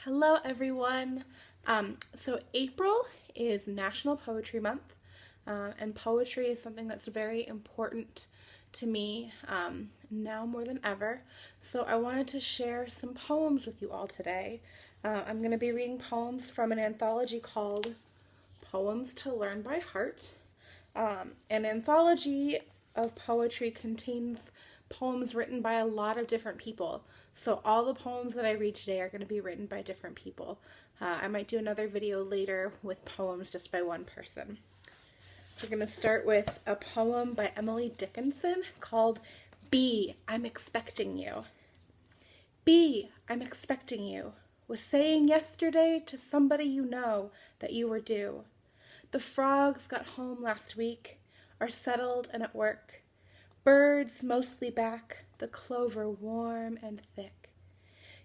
Hello, everyone. So April is National Poetry Month, and poetry is something that's very important to me now more than ever. So I wanted to share some poems with you all today. I'm going to be reading poems from an anthology called Poems to Learn by Heart. An anthology of poetry contains poems written by a lot of different people. So all the poems that I read today are going to be written by different people. I might do another video later with poems just by one person. So we're going to start with a poem by Emily Dickinson called "Bee, I'm Expecting You." Bee, I'm expecting you, was saying yesterday to somebody you know that you were due. The frogs got home last week, are settled and at work. Birds mostly back, the clover warm and thick.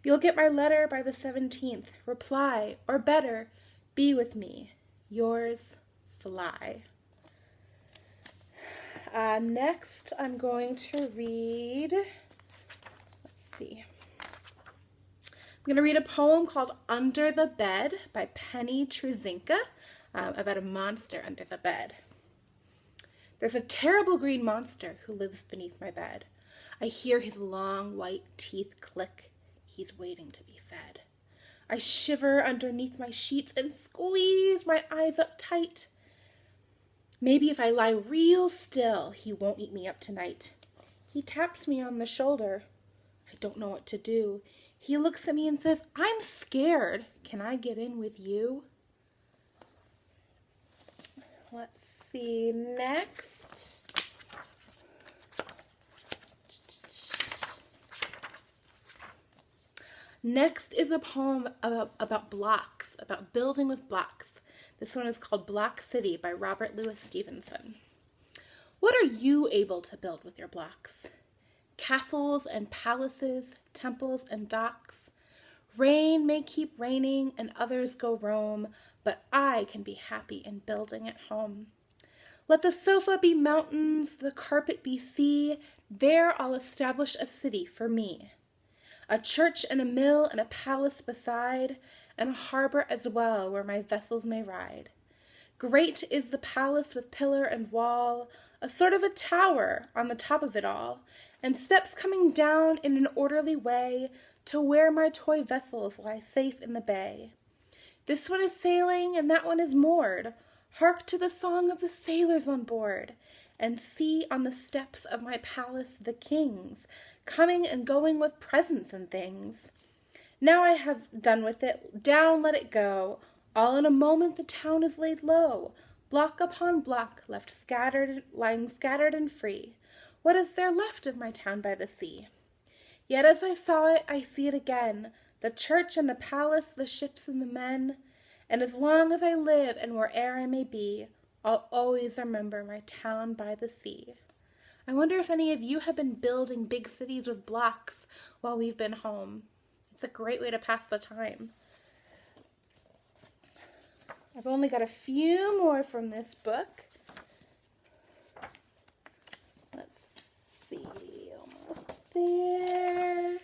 You'll get my letter by the 17th. Reply, or better, be with me. Yours, Fly. Next, I'm going to read, I'm going to read a poem called Under the Bed by Penny Truzinka, about a monster under the bed. There's a terrible green monster who lives beneath my bed. I hear his long white teeth click. He's waiting to be fed. I shiver underneath my sheets and squeeze my eyes up tight. Maybe if I lie real still, he won't eat me up tonight. He taps me on the shoulder. I don't know what to do. He looks at me and says, "I'm scared. Can I get in with you?" Let's see, next. Next is a poem about blocks, about building with blocks. This one is called Block City by Robert Louis Stevenson. What are you able to build with your blocks? Castles and palaces, temples and docks. Rain may keep raining and others go roam, but I can be happy in building at home. Let the sofa be mountains, the carpet be sea. There I'll establish a city for me. A church and a mill and a palace beside, and a harbor as well where my vessels may ride. Great is the palace with pillar and wall, a sort of a tower on the top of it all, and steps coming down in an orderly way to where my toy vessels lie safe in the bay. This one is sailing and that one is moored. Hark to the song of the sailors on board, and see on the steps of my palace the kings, coming and going with presents and things. Now I have done with it, down let it go. All in a moment the town is laid low, block upon block lying scattered and free. What is there left of my town by the sea? Yet as I saw it, I see it again, the church and the palace, the ships and the men. And as long as I live and where'er I may be, I'll always remember my town by the sea. I wonder if any of you have been building big cities with blocks while we've been home. It's a great way to pass the time. I've only got a few more from this book. Let's see, almost there.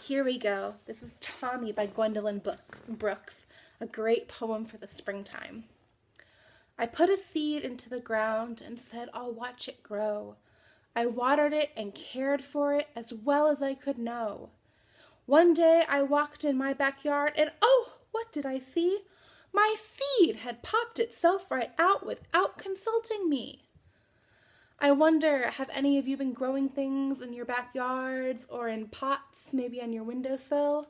Here we go. This is Tommy by Gwendolyn Brooks, a great poem for the springtime. I put a seed into the ground and said I'll watch it grow. I watered it and cared for it as well as I could know. One day I walked in my backyard and oh, what did I see? My seed had popped itself right out without consulting me. I wonder, have any of you been growing things in your backyards or in pots, maybe on your windowsill?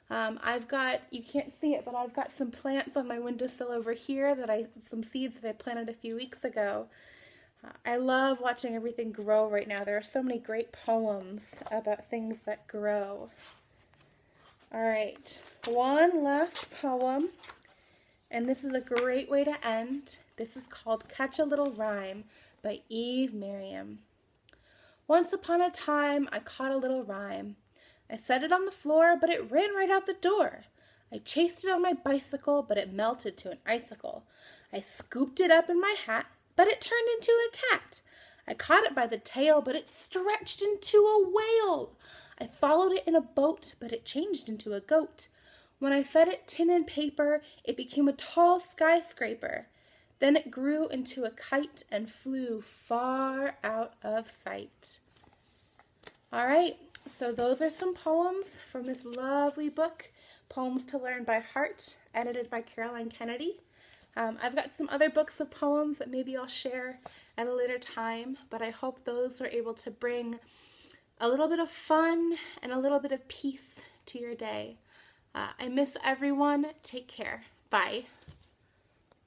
You can't see it, but I've got some plants on my windowsill over here some seeds that I planted a few weeks ago. I love watching everything grow right now. There are so many great poems about things that grow. All right, one last poem, and this is a great way to end. This is called Catch a Little Rhyme by Eve Merriam. Once upon a time, I caught a little rhyme. I set it on the floor, but it ran right out the door. I chased it on my bicycle, but it melted to an icicle. I scooped it up in my hat, but it turned into a cat. I caught it by the tail, but it stretched into a whale. I followed it in a boat, but it changed into a goat. When I fed it tin and paper, it became a tall skyscraper. Then it grew into a kite and flew far out of sight. All right, so those are some poems from this lovely book, Poems to Learn by Heart, edited by Caroline Kennedy. I've got some other books of poems that maybe I'll share at a later time, but I hope those were able to bring a little bit of fun and a little bit of peace to your day. I miss everyone. Take care. Bye.